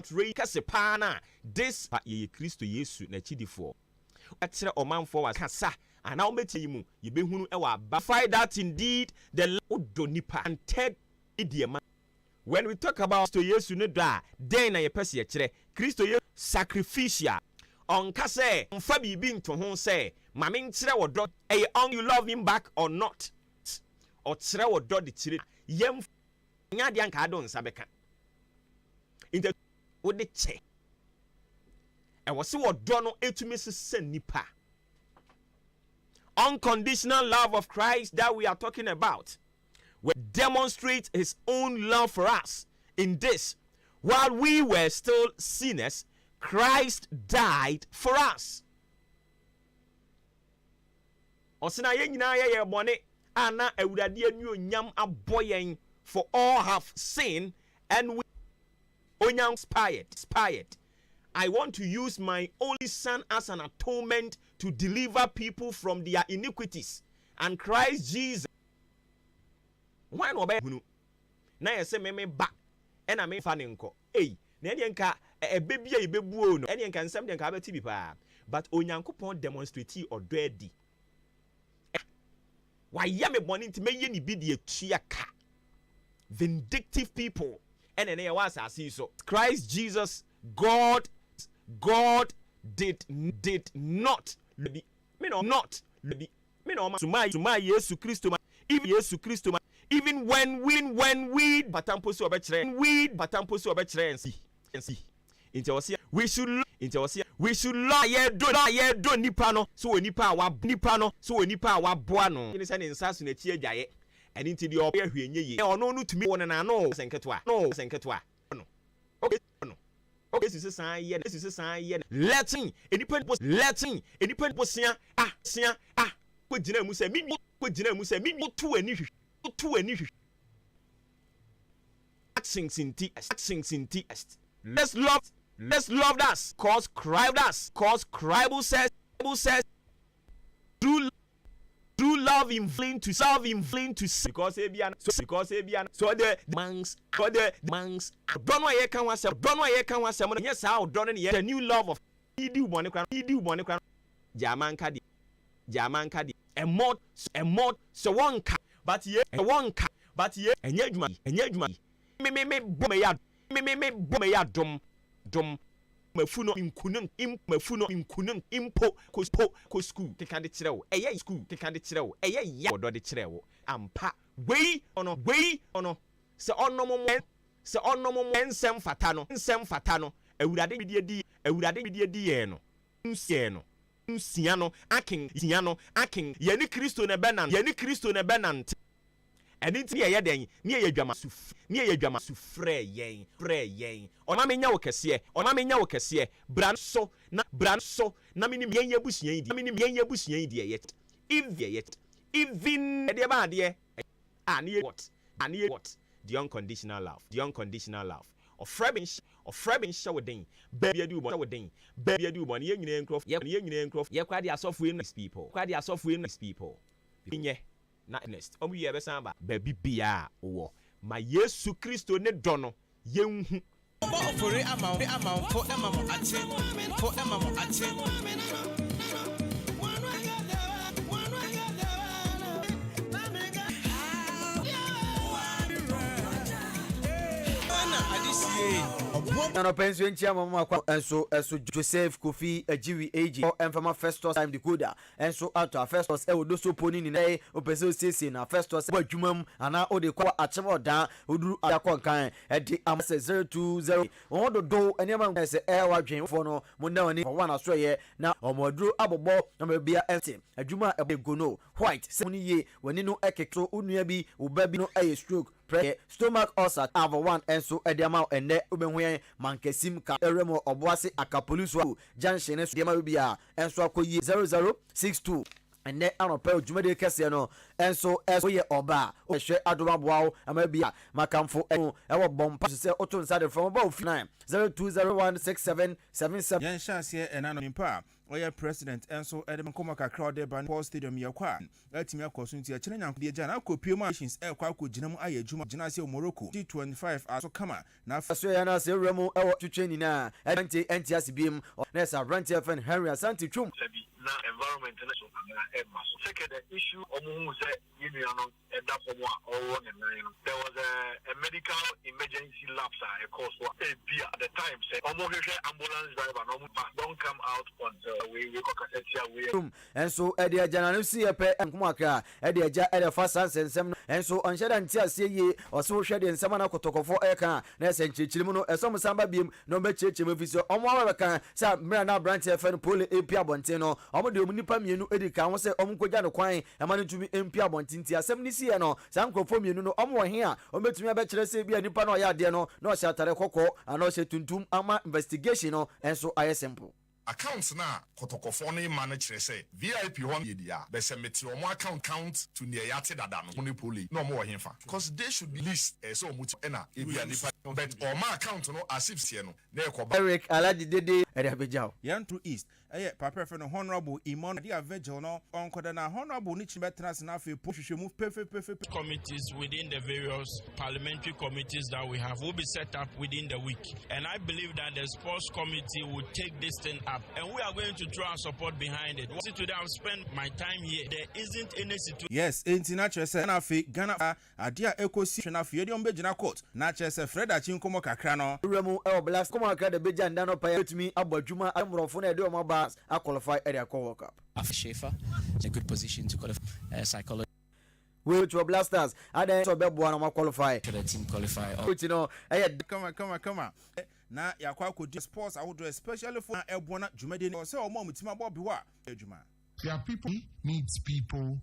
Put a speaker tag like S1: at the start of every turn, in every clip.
S1: Kasepana, this ye Christo Yesu na chidifo. Atre oman for kasa, and now metimu, ye be hunu ewa. But find that indeed the Lord donipa and Ted idioma. When we talk about Christo Yesu ne da, then na ye pesi ye chere, Christo Yesu sacrificial. On kase, mfabi bin to hon say, mamin chere wo do, on you love him back or not. Or chere wo do di chere, yem nya di anka adon sabeka. In the wo de che. And what see what dono etumi se nipa. Unconditional love of Christ that we are talking about will demonstrate his own love for us in this. While we were still sinners, Christ died for us. Osina ye nyina ye bone ana awurade anu onyam aboyen, for all have sinned and we onyam expired. I want to use my only son as an atonement to deliver people from their iniquities. And Christ Jesus, why no be hunu na ye se me back and I me fa nenko eh na de nka baby e bebuo no ene nka nsem de nka abeti bi pa, but onyankopon demonstrate odo adi why ya me boni nti me ye ni bi de atua ka vindictive people and ene ye was asase so. Christ Jesus, God did not me no not me no suma Yesu Kristo even Yesu Kristo even when we batampo so obekere see into was we should love ye do nipa no so nipa wa boa no ni say nsaso na tie adwaye eni nti de oya hwenye ye ono no tumi wona na no senketo no okay this is sign letting enipa posia sia ko gina mu se mi to ani actions in TS. Let's love us. Cause Bible says do love in vain to serve in vain to sin. Because ebian so the man's don't know ye can was yes how done the new love of idu bone kran jaman kadi a mod so one ka but ye enya adwuma me bome ya dom mafuno inkunun impo ko school te kan de kirewo eye ya odo de kirewo ampa wei ono se onnom ensem fata no awurade bidie ye no nsia no akin ye ni Kristo ne benan and it's me ye den ne ye dwama sufre yen ona me nya wo kese branso na minim yen yabusuan di yet even de ba de what the unconditional love of Frebin show den baby adu bon ye nyina enkrof ye kwa de asofo people pinye na next omu ye be san ba baby bia wo ma Yesu Kristo ne dono yenhu for amount
S2: no pension chia mama kwa enso Joseph Kofi Ajiwi AG or Enfama Festus time decoder enso auto Festus e wodo so poni ni na opese sese na Festus badwumam ana ode kwa achemo dan oduru akon kan e di am 020 odo do enema se e wadwen fo no mo na wani for one aso ye na omoduru abobo na mabia empty adwuma e gono white se ni ye wani no ekekto onua bi obabi no e stroke stomach ulcer have one enso ediama ene obenhwe mankesim ka eremo oboase akapoliswa junction enso ediama bia enso akoyi 0062 ene anope odwumade kese no enso ye oba o hwe adoma boawo amabia makamfo ewo bompa se oto nsade from about 9 02016777
S3: yan shase enano nimpa oya president enso edem koma kakra de ban Paul Stadium yakwa atimi akoso nti akire nyanko de jana akopie mu nations ekwa akogina mu ayejuma gina se Morocco G25 aso kama na
S2: aso ya na se remu ewo twetweni na anti asibim na sa brand FN Henry Asante twum
S4: na environment na so na emma so second issue omo say you know eda pomo a owo ne nan there was a medical emergency lapse at the time say omo hwehwe ambulance driver no don't come out until we kokaseti we
S2: and so e dey agya na si epe nkomo akra e dey agya e dey fa sansensem and so on sheda ntia se ye o so hwe dey nsema na kotokofo e kan na se nchichirimu no esom samba biem no be checheme fisio omo wa kan sa mra na branch FN pole epi abonten no omo de omnipa mienu edika ho se omo kogya no kwan e ma no tumi empi abonten ti asem ni sie no sa nkrofo mienu no omo wo he a omo betumi abekere se bia nipa no ya de no na o sha tare kokko ana o se tuntum ama investigation no enso aye simple
S5: accounts na kotokofo no ma no kire say VIP one yedia be se meti omo account count to near yate dada no ni poli no omo wo hefa because they should be list so omo na ebia nipa but omo account no as if sie no na ekoba
S2: Eric Aladi Dede Eriabejao
S3: Yantu East papa friend honorable Imon dia vigil no onkoda na honorable ni chibetrans na fe pohwehwemu perfect
S6: committees within the various parliamentary committees that we have will be set up within the week, and I believe that the sports committee will take this thing up and we are going to throw our support behind it. Today I've spent my time here. There isn't any situation.
S3: Yes, international say na fe Ghana adia ekosi na fe yedi ombegina court na chese Fred Achinkomo kakra no
S2: remu e blast komo akra de beja nda no pa yetumi abadwuma amrofo na de o maba a qualify area World Cup.
S7: Schaefer is a good position to qualify psychology.
S2: We to blasters ada so be boa na qualify.
S7: The team qualify.
S2: You know,
S3: come on. Na yakwa akodi sports awodo especially for ebona jumade no say omo mutima bobi wa ejuma.
S8: There are people needs people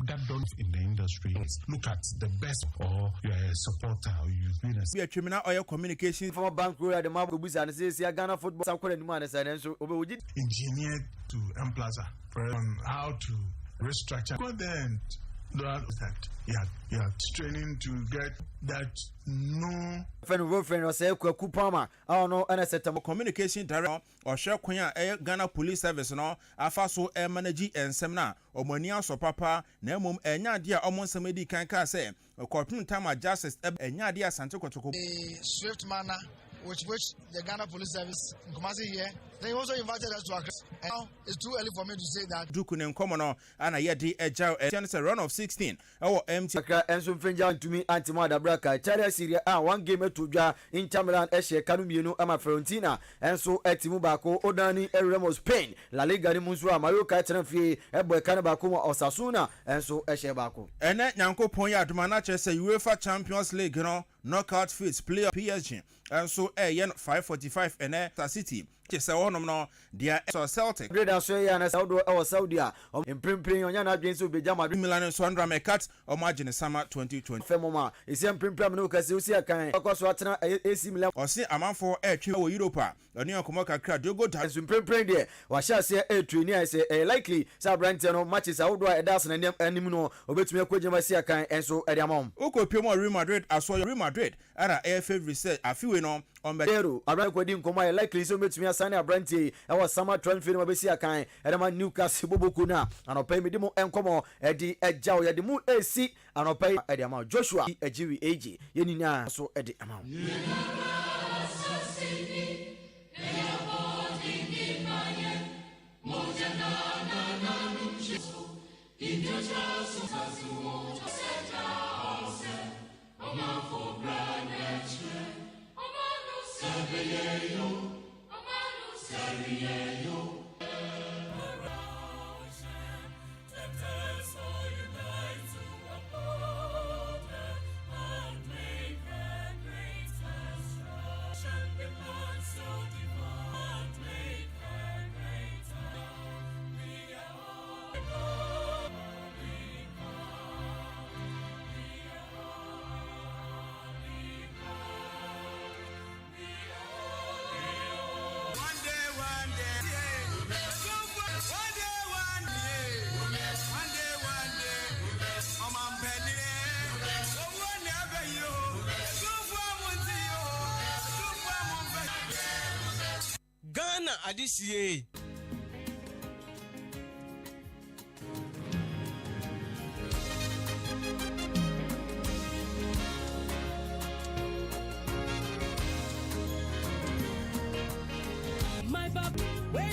S8: that don't in the industry. Look at the best, or you're a supporter, or you've been a...
S3: We are criminal oil communication
S2: from a bank road the map busa and says Ghana football some any man and so
S8: engineered to Plaza on how to restructure. Go then that you are training to get that no
S2: friend or say kupama I don't know and set
S3: communication director or share Queen Ghana Police Service no afa so manage ensem na omania so papa na emom enya dia omonsa medi kan ka say corporate time justice enya dia asante kotoko
S9: swift manner which the Ghana Police Service in Kumasi here. They also invited us to agree. And now it's too early for me to say that.
S3: Dukune nkomo ana yedi eja a run of 16. Our empty
S2: enso mfenja ntumi antimada braka Italia Syria one game to dwa Inter Milan ehye kanu mienu ama Fiorentina enso etimu bako odani Remo Spain La Liga ni munso amayo ka transfer ebo kan bako Osasuna enso ehye bako
S3: ene nyankopon ya aduma na chese UEFA Champions League no knockout phase player PSG enso yen 5:45 ene City chese wonom no dia so Celtic
S2: Greda so ya na Saudi a imprimprin onya na adwen so beja Madrid
S3: Milan so Andra Mekat o margin summer 2020
S2: femoma isi imprimprin no kasi usi akan akoso atena AC Milan
S3: o se amanfo etwe wo Europa oni akomo kakra Diogo da
S2: imprimprin de wa sha se train I say likely sa brand no matches awodo e das na anim no obetumi akogema si akan enso e de amom
S3: ukopio mo Real Madrid aso Real Madrid ara favorite say afiwe no
S2: Pero abran kwadi nkoma likely so betumi asane abranti e was summer transfer no besi akan e ma Newcastle boboku na anopa mi dimo enkomo e di ejaw ye di mu AC anopa e di ama Joshua ejiwi AG yeni na so e di ama
S10: Ghana this year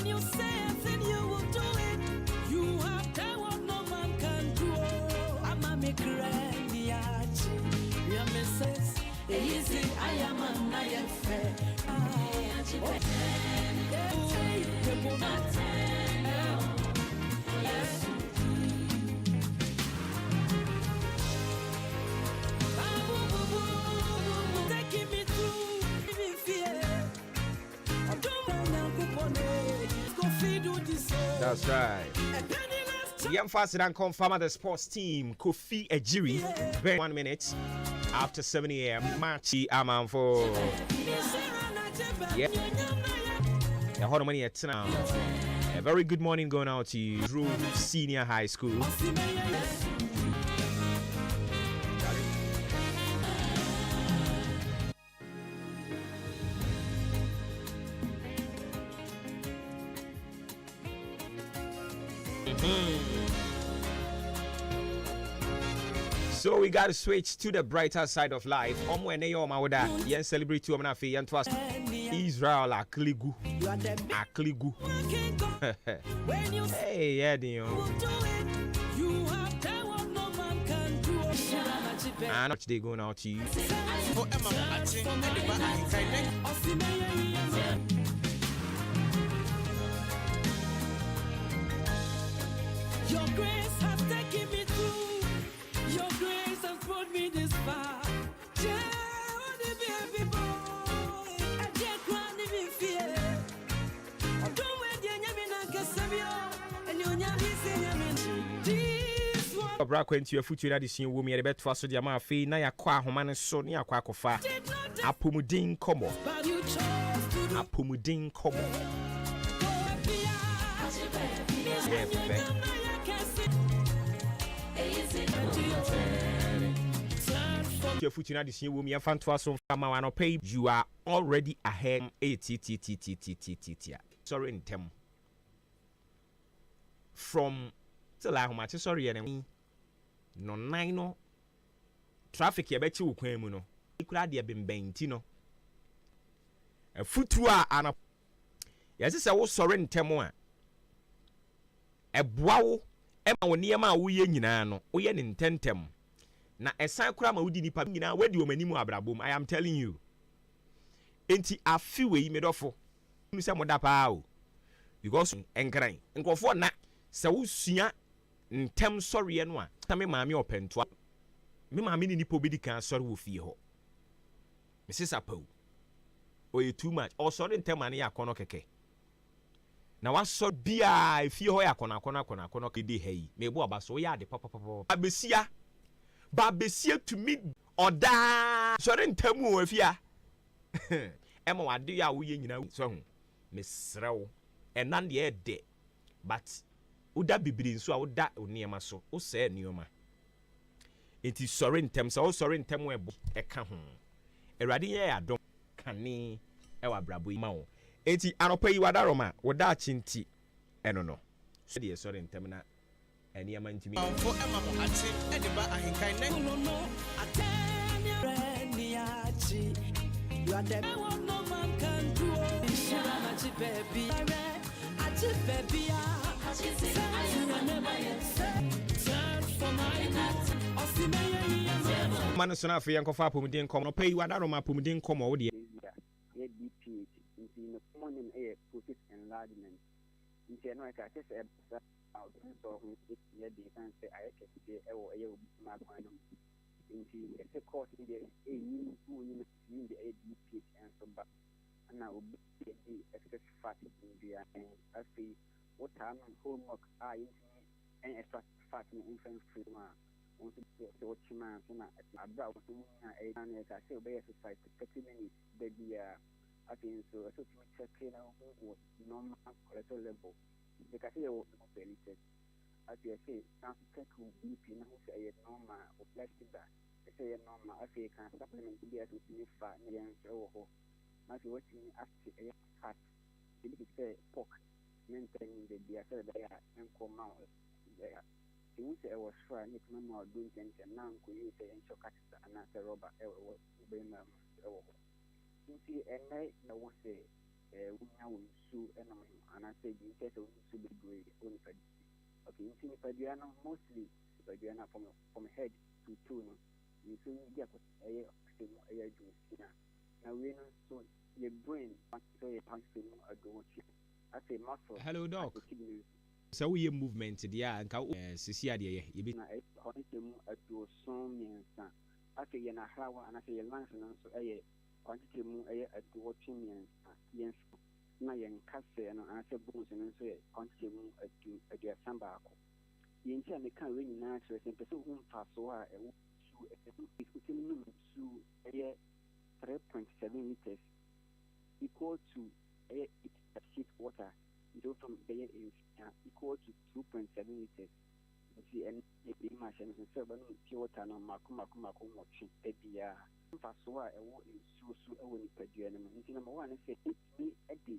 S10: you say it, then you will do it. You have done what no man can do. I'm a micrandiachi. You are Mrs. Easy, I am a fair. Taking me through, even fear.
S1: That's right. The emphasis and confirm the sports team Kofi Ejiri. 1 minute after 7 a.m. Maakye On for a very good morning going out to you, Drew Senior High School. So we got to switch to the brighter side of life. Yen celebrate to Israel Akligu. Akligu. Hey, yeah, how much they going out to you?
S10: Your grace has taken me through. Your grace has brought me this far.
S1: Bra kwenti your future na disin wo me beto aso dia ma afi na yakwa ahoma ne so ne yakwa akofa apomudin komo your future na disin wo me fanto aso fama wa no pay you are already ahead. Sorry in tem from till I much sorry and no nine no traffic ya bechi ukwan mu no ikura de bembenti no afutu a ana yesi se wo sorry ntemo a eboa wo ema wo niam a wo ye nyina no wo ye ne ntentem na esan kura ma wodi nipa nyina wadi o manimu abrabom. I am telling you enti afiwe yi medofo nu se moda pa o because enkran nkofo na se wo sua ntem sorry no a ta me maame opentoa me maame ni nipa obedi kan sorry wo fie ho Mrs. Apo o you too much o sorry ntem ane yakono keke na wa so bia fie ho yakono kede hai me bo abaso ya de papa babesia to me oda sorry ntem wo afia ema wade ya wo ye nyina so ho mesrew enan de de but uda bibiri nso a uda oniema so o se nioma enti sorry ntem so sorry ntem we eka ho erade ye adom kane e wa brabo yi ma wo enti anopa yi wadaroma woda achinti eno no so de sorry ntem na eniema ntimi
S10: for ema mo ati e de ba ahenkan ne no atenia reniachi you are the one no man can do shira na chi baby achi baby
S1: man so na afi yankofa apomuden kom no pay wadaroma apomuden kom wo de
S11: ye DPH nti no common e process enlargement nti no ka se out so ye de kan se ayeke se e wo ye obi ma kwan no nti e court de e ni mu ni de DPH and so ba na obi de excess fat in the afi what time homework and extra fat in infant food ma want to what chima so na abra so na e na ka say obey exercise 30 minutes baby I think so to check na what normal cholesterol level because you will related as you say some check BP na who say normal or blood sugar say normal as you can supplement the as with fat na yan so ho as you watching after fat it say pork maintaining the diet there and come out there. You say I was sure I need no more doing things and now you say and shock and not a robber. You see, and I was say wunya wo nsu ɛnom anase bi nke sɛ nsu bebree woni padi okay nti ni padi no mostly padi na from head to toe no nsu ni dia ko ɛyɛ oxygen no ɛyɛ adwuma na we no so your brain so your function no ado chi ase muscle.
S1: Hello doc. So we movement dia nka sisi ade ye ye bi
S11: na ɔntemu ado so miensa ase ye na hawa anase ye lungs no so ɛyɛ ɔntemu ɛyɛ ado chi miensa yes na yɛn kase no anase bones no so yɛ ɔntemu ado asamba ako yɛnti a meka we nyinaa kyerɛ sɛ mpɛsɛ wo mfa so a ɛwo su ɛtemu su ɛyɛ 3.7 liters equal to 8 water. So from the equal to 2.7 liters. You see, and if the machine is seven pure water, no Makuma watching a beer. Fasoa, a war is so only per year. Number one, I say, it's me a day.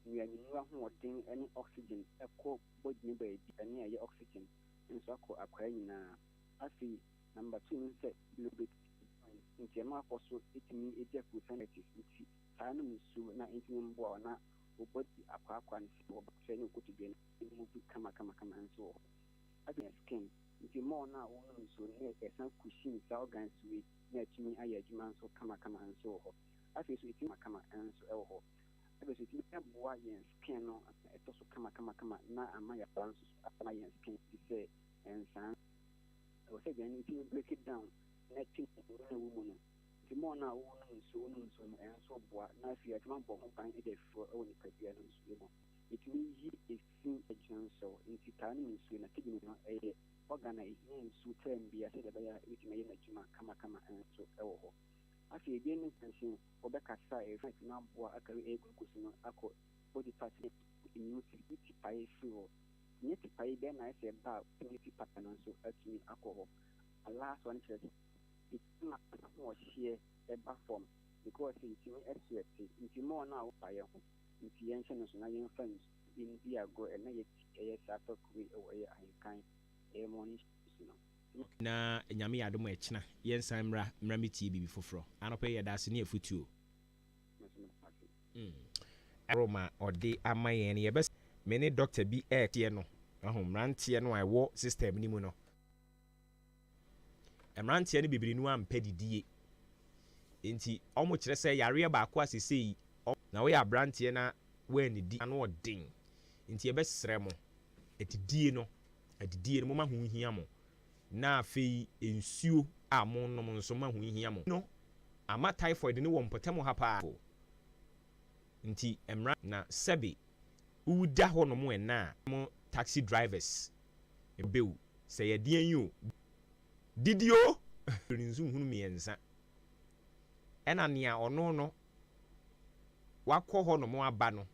S11: We are not thing any oxygen, a cold body neighbor, and near your oxygen. And so I crying. I see number two, say, a little bit. In Jama also, it means a death with sanity. Time is so not intimate war, not. But akwa nsibo bakse no ko tibien mu kama and so ade skin nti more na wonu so ne esan kushin sa organs we na timi aye adwuma so kama and so ho afi so itima kama and so ewo ho afi so itima boa yen skin no eto so kama na ama ya balance ama yen skin ti say ensan o say then you break it down na timi na wo no more now, so and so now if you are one bomb buying it for only Papian, it means he is seen a so in Titanium, so in a kidney, a organizing suitor be a said by which may not kama and so. I feel again, mention Obeka Sai, if I now bought a career glucose, I could body facility in use it by fuel. Yet, I then I say about 20 pattern so at me alcohol. A last one says. It's not more sheer a form because it's in more now by a influential national friends in the go and a suffer away kind a morning.
S1: Na nyame adom echna yen samra mramiti bibi foforo anope ye dase ne afutuo Roma ode amayen ye best me ne doctor bi tie no ahomrantie no awo system ni mu no emrantie ne bibiri nu ampe didie enti omo kire se yare ba akwa sesei na we abrantie na we ne di ano odin enti e besere mo etidie no adidie mo ma hu hia mo na afei ensuo a mo no mo nso ma hu hia mo no ama typhoid ne wo mpotem ha pa nti emra na sebi uda ho no mo na mo taxi drivers ebeu se ye dien yo didio rinzu hunu miensa ena nia ono no wakọ ho no mo aba no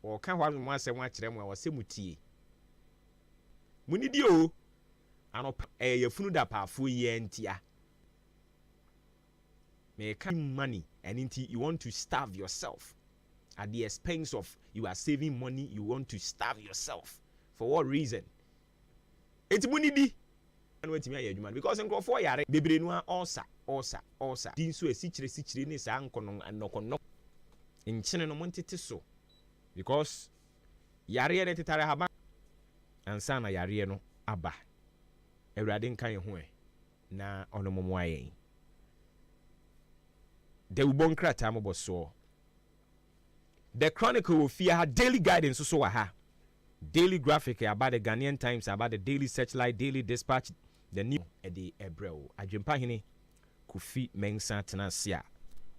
S1: o ka ho mo asem akire mo wo se mutie munidi o ano yefunu da paafo ye ntia me ka money and until you want to starve yourself at the expense of you are saving money, you want to starve yourself for what reason? It's munidi and wait me adwuma because nkrofo yare bebre no osa din so esichire ni sa nkono anokono nchene no montete so because yare ne tetare haba ansa na yare no aba ewrade nkan ho na onomomo ayen de ubon krata mo boso the chronicle of fear daily guidance so ha daily graphic about the Ghanaian Times, about the daily searchlight, daily dispatch, the new Eddie Ebreo. Ajimpa hine Kofi Mensah tenasia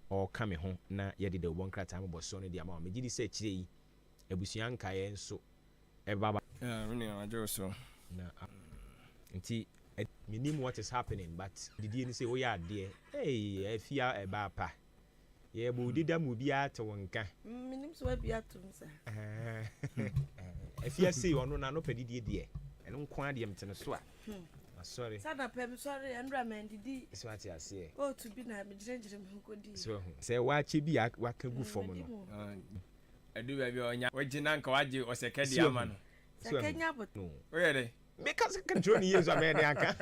S1: or come home na yedi the one crat time about sonny the amount. Mejidi say chiri ebusian kayen so ebaba.
S12: Really, I just so.
S1: Na nti minim what is happening, but did you say oh yeah dear? Hey, fear a bapa. Yeah, but did mu bia to wonka.
S13: Minim so bia to nsa.
S1: If you say ono na no pedidie die, eno nko ade mtene so a. Sorry.
S13: Sada pem sorry Andra man didi.
S1: So what you say?
S13: Oh to be na me jirejire me nkodi.
S1: So say wache bi waka gu fom no.
S12: Edu ba bi onya. Wagina nka waje osekedi ama no.
S13: Sekenya but.
S1: No.
S12: Where dey?
S1: Because control ni yezo amede aka.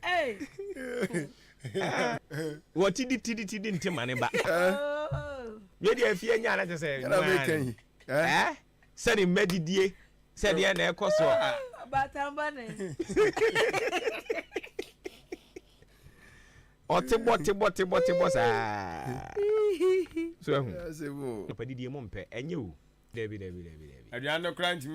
S13: Hey.
S1: What tidi ntema ne ba. Me dey afie nya na say. Said in Medidie, said the end, Koso.
S13: But I'm bunny.
S1: Tibo, so, nobody did Mompe, and you, Debbie.
S12: Adriano Crunch,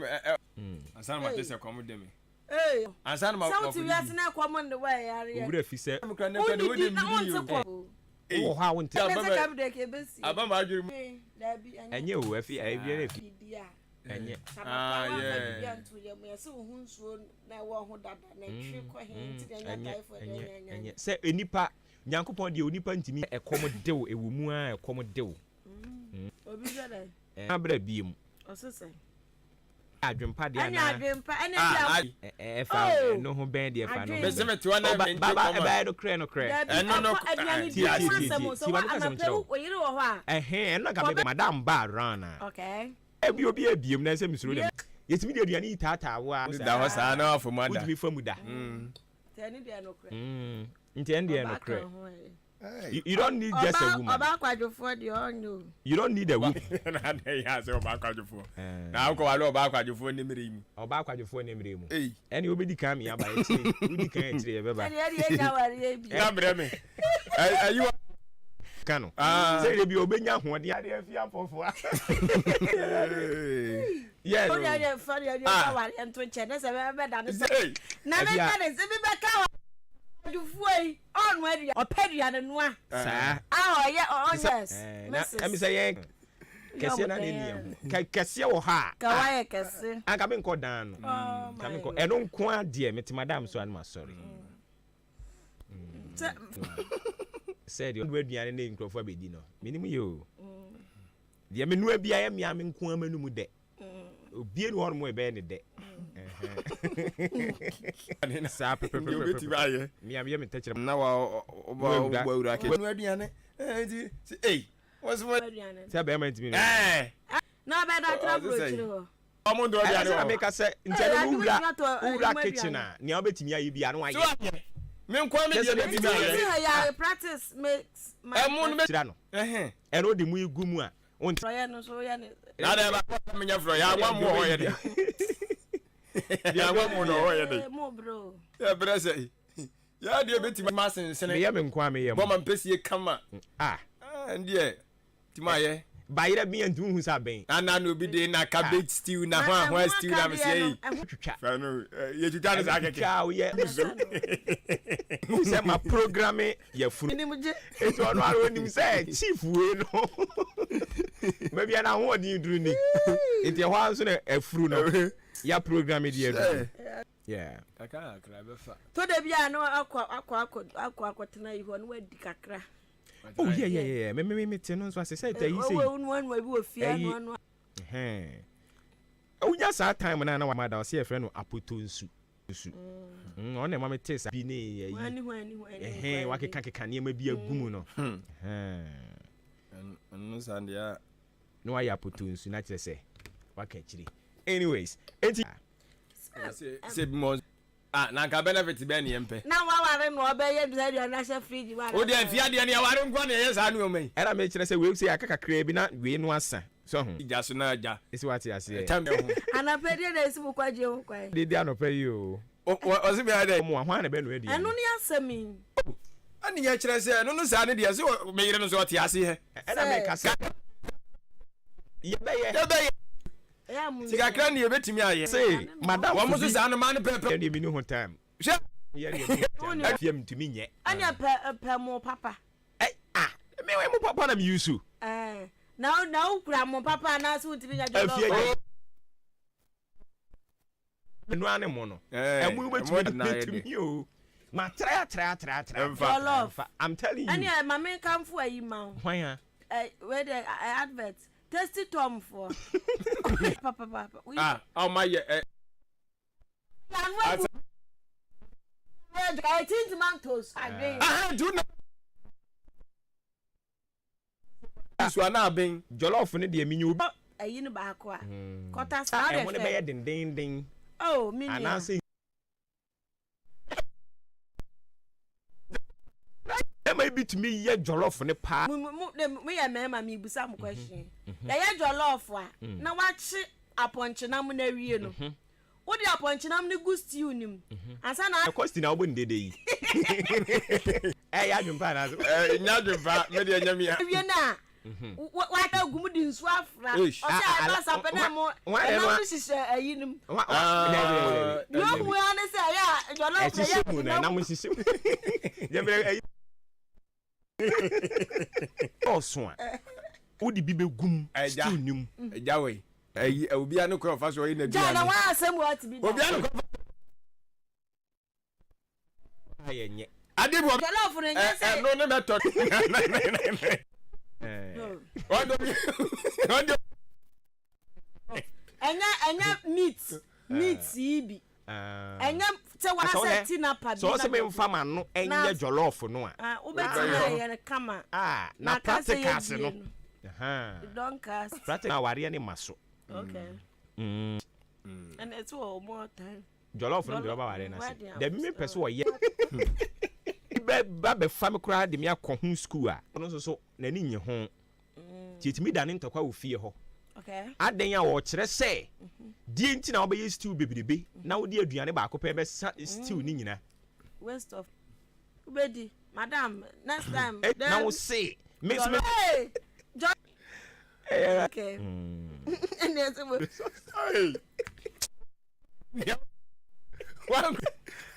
S12: I sound like this accommodate me.
S13: Hey,
S12: I sound about
S13: something you have to now come on the way.
S1: Would if he said,
S12: I'm going to
S1: oh, how and tell
S12: about my dream.
S1: And you, if you, and yet, say a nipper, Yankupon, the Unipan to me, a common deal, a woman, a common deal. I beam. I dream party, and I dream party. No home band, dear fan. Baba, crane, and no, a hand like Madame Barrana.
S13: Okay.
S1: You'll be a beam, Nancy Miss Rudy. It's me, the Annie Tata.
S12: That was an offer, mother.
S1: Be from Muda. Indiana, you don't need just a woman. You don't need a woman.
S12: Now go along about your phone name.
S1: Or back at your phone name. And you'll be coming up by a tree. We can't see ever. Are you? Cano. Say you be obeying what the idea of your for. Yes,
S13: funny. And to channels have ever done it. Now, you way on where you are petty and one.
S1: Sir.
S13: Oh, yeah, yes.
S1: Let me say, Cassia or ha.
S13: Kawaii, Cassia.
S1: I come and go down. I don't quite dear, Miss Madame, so I'm sorry. Said you're ready and name for Bedino. Minimum you. The Aminu be I am yamming Quamenu de. Be one more bad day. Me, I'm touching now. Hey, what's what? Sabbath to me.
S13: No, but I trouble.
S1: I make us say, kitchen. Near betting you be an white.
S13: Practice makes my
S1: and all the muy gumua. On
S13: Triano, so yan.
S12: Now, one more. Yeah, one more.
S13: Bro.
S12: Yeah, but I say, yeah, dear Betty, my master, and Senator
S1: Yaman Kwame,
S12: Woman Pessy, come on. And yeah, to my
S1: by that me and do who's have been. And I know be there na cabbage stew na where stew na me say. You done as I cow yeah. Who said my programming your food. It's one when you say chief we no. Maybe I want you do ni. It's your house a fruit no. Your programming there. Yeah.
S12: I can't grab a fat.
S13: To the piano aqua tonight one way dicacra.
S1: Oh yeah. Me tenants was said that he said
S13: one way we fear one.
S1: Oh just that time when I know my mother see a friend who aputu soup. On the mamma taste bini when what can you maybe a gumuno.
S12: And Sandia
S1: no I aputu so not to say what can you anyways it's
S12: say more na ka benefit be ne mpe
S13: na wa ware no obeye bi say na sha fridge wa
S12: o de afia de ne ware nkwa na yes anu o mai
S1: era me kire say we say akaka kra bi na we no asa so ho
S12: ija so na aja
S1: isi wati ase
S13: ana pede na isi bukwa je ho kwai
S1: de anopa yi o
S12: o se bi ade
S1: mo ahwa na be no edi
S13: enu ni asemi
S12: ani ya kire say enu no sa ne de so me yire no so oti ase he
S1: era me kasa ye be
S12: Siga kra ni ebetimi aye.
S1: Say, madam,
S12: wa mo so sa no man pepe.
S1: Dey me no time.
S12: She.
S1: Ye dey. Fiem to me nye.
S13: Anya pe mo papa.
S1: Me we mo papa na me use.
S13: Now kura mo papa na so ntimi nya jolo.
S1: No ane mo no. E mo betimi to me o. Ma tra. I'm telling you.
S13: Anya mama come for ayi ma.
S1: Hwan
S13: where the advert Testy Tom for Papa.
S12: Oh my
S13: I think tomatoes. I
S12: do not. This one now being
S1: jollof in the menu.
S13: A yin back. Quarter side.
S1: I want to buy a ding.
S13: Oh, me.
S1: And I say, may bi tumi ye jollof ne pa
S13: me ya mema me busa mo question ya ye jollof a na wachi aponchenam na wie no wo di aponchenam ne gu stew nim ansa na
S1: question na obo ndede yi ya dwumpa na so
S12: nya dwumpa me de nya mi a
S13: wie na wa ta gumu di nsu afra o se aba sapena mo na sise ayinim yo mu ya se ya jollof
S1: ya na mo sise je be so wo di bibe gum stew nim
S12: eja we obi anu ko fa so yi na bi
S13: ja na wa asem what bi
S12: obi anu ko
S1: ayenye
S12: adibo
S13: jollof ne nya se
S12: no ne method
S13: enya meat ibi enya te wa se tinapa bi
S1: so se me mfa ma no enya jollof no
S13: a ubetina ye kama
S1: na practicals no
S13: don't cast
S1: practical ware ne maso
S13: okay and it's all more time
S1: jollof no be ware na se da me pese wo ye be fam kura de me akọ school a no so na ni nye ho tietimi da ne ntokwa wo fie ho
S13: okay
S1: aden a wo kire se die nti na wo be stew bebrebe na wo de aduane ba akọ pe be stew ni nyina
S13: waste of ubedi madam next time
S1: na wo say me
S13: okay and it's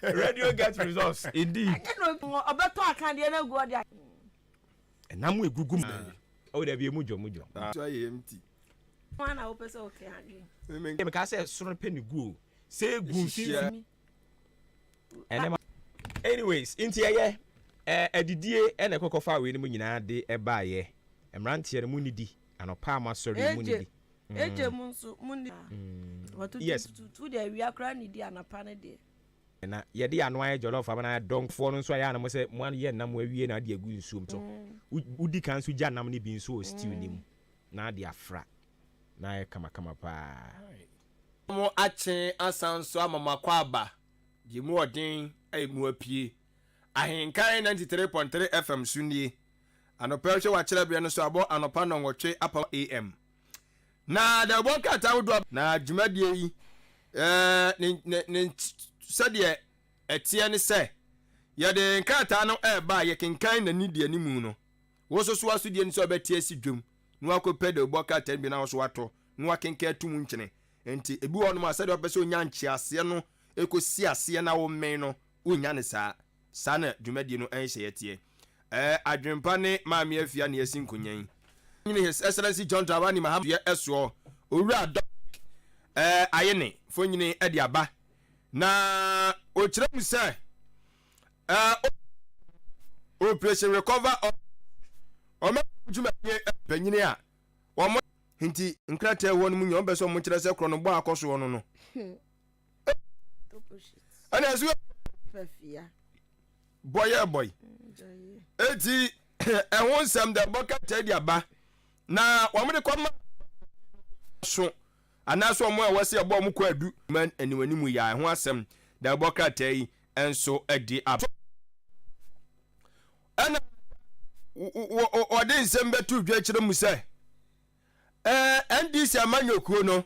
S1: radio get results indeed
S13: obeto akande na gu odi
S1: na mu egugum o da bi mujo
S12: so ye empty
S13: wana opese okay andi
S1: me ka say soro pe ni gu say gu fi anyways inti ye adidie na ekokofa we ni mu nyina de eba ye emrantie mu nidi anopa amasori mu nidi
S13: eje mu nso mu nidi
S1: yes
S13: to the we akra nidi anapa ne de
S1: na ye de anu aye jollof abana donkfo no nso ya na mo se mo ye nam awie na de agu nsuom to udi kan so gya nam ne bi nso o stew nim na de afra na ye kama pa
S12: mo ache asanso amamakwa aba di mu odin ai mu apie Ahenkan 93.3 FM sunie anopa hwe wa kire bia no so abo anopa no nwotwe apa am na da bonkata wodo na djumadie yi ne sɛdeɛ ɛteɛ ne sɛ yɛde nkrataa no ɛba yɛ kenkan na nidi animu no wo so so asodie ne sɛ ɔbɛte si dwom na wakɔpɛ de bɔ krataa bi na wo so wato na wakenka tum nkyene enti ebi wɔ no ma sɛdeɛ ɔpɛ sɛ onya nkyeaseɛ no ekosi aseɛ na wo men no onya ne saa na dwumadie no ɛnhyɛ yɛteɛ adwempa ne maame afia ne yɛsi nkonyan nyine his excellency John Dramani Mahama yɛ ɛsoɔ owura dɔ ayene fo nyine ɛde aba na ochire mu sɛ operation recover ɔma dwumadie panyini a wɔn hinti nkrataa wɔ no mu nyɛ ɔbɛ sɛ ɔmo kyerɛ sɛ korɔ no bɔ akɔso no no ana ɛso boy eti ɛho nsɛm da bɔka tɛdi aba na wɔn de kɔma so anaso ɔmo a wɔse ɛbɔ ɔmo kɔ adu man aniwani mu ya ɛho asɛm da bɔka tɛyi ɛnso ɛdi aba ɛna ɔde nsɛm bɛto dwa kyerɛ mu sɛ NDC amanyokuo no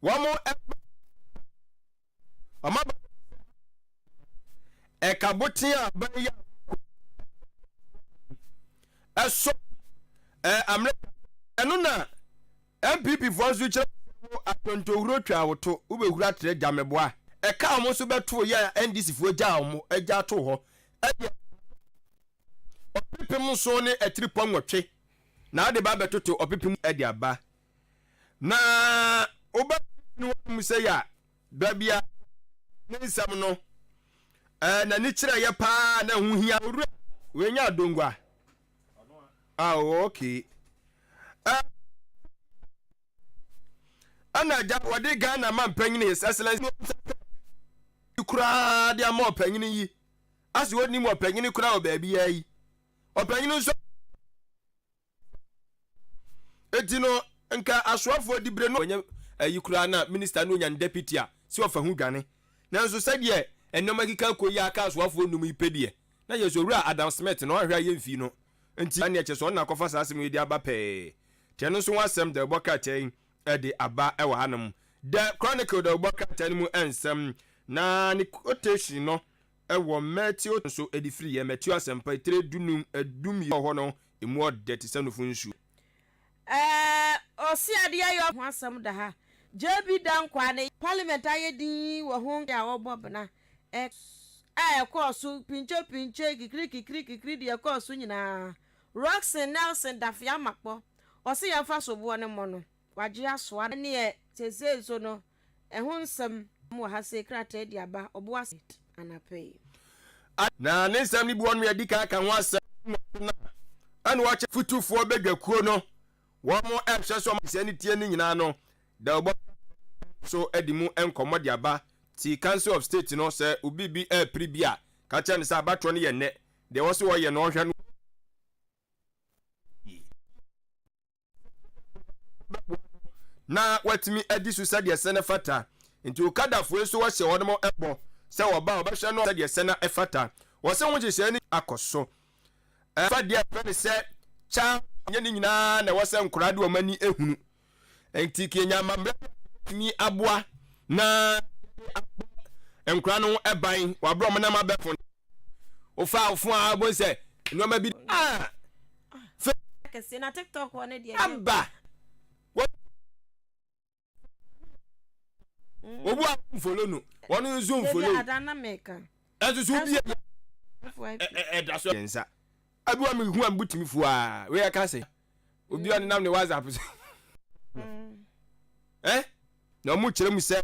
S12: wɔn ɔma ɛkaboten a bɛyɛ ɛso amre ɛno na MPP for nso kyerɛ atontowuro twa woto wobɛhura trɛ gyameboa ɛka ɔmo nso bɛto yɛ NDC fo gya ɔmo agya to hɔ ɛyɛ ɔpepem so ne atiripɔ nwɔtwe na ade ba bɛtoto ɔpepem ɛde aba na oba no mu sɛ ya babia ne nsɛm no na ni kyerɛ yɛ paa na hu hia wura we nya dongwa okay ana ja wode Ghana man panyin his excellence kura de ama panyin yi asi woni mo panyin kura o baabi yi o panyin so etino nka asoafo dibre no onye ayi kura na minister no nya deputy a si ofa hu dwane nanso sɛ de enoma kika koyi aka asoafo num ipedie na yeso wura Adam Smith no ahwa yemfi no nti na eche so na kofa sasem yedi aba pe te no so wasem de boka ten de aba e wa hanum the chronicle de boka ten mu ensem na ni quotation no e wo Matthew so edifiri ye Matthew asempa 3 dunum edum ye ho no emu odete sanofo nsu
S13: osi ade ayo ho asem da ha JB dankwa ne parliament ayedi wo ho ya wo bobna kosu pinche kikri de kosu nyina Roxen Nelson dafia makpo osi ya fa sobo ne mo no waje asoa ne e tese so no ho nsem mo ha secret de aba obo asit anapay
S12: na ne nsem ni buon me adika ka ho asem na anu wache futufuo bedwakuo no wo mo ehwe so ma ni tie ni nyina no da obo so edimu enkomo de aba ti Council of State no say obibi pribia ka cha ne sa abatro ne ye ne de wo so wo ye no hwe no na watimi adi so sa de sene fata nti okadafo so wo hye wo no ebo se wo ba obehwe no de sene efata wo se wo hye ni akoso fa de pe se cha nye ni nyina na wo se nkura de wo mani ehunu nti kenya mamre mi aboa na enkura no eban wabro mo na mabefo ofa ofo abo se no ma bi
S13: kese na TikTok one de
S12: aba obu follow no wonu zoom follow
S13: adana meka
S12: ezuzu bi da so yensa abi wa mi hu am butimi fu a we ya ka se obi on nam ne WhatsApp na mu kire mu se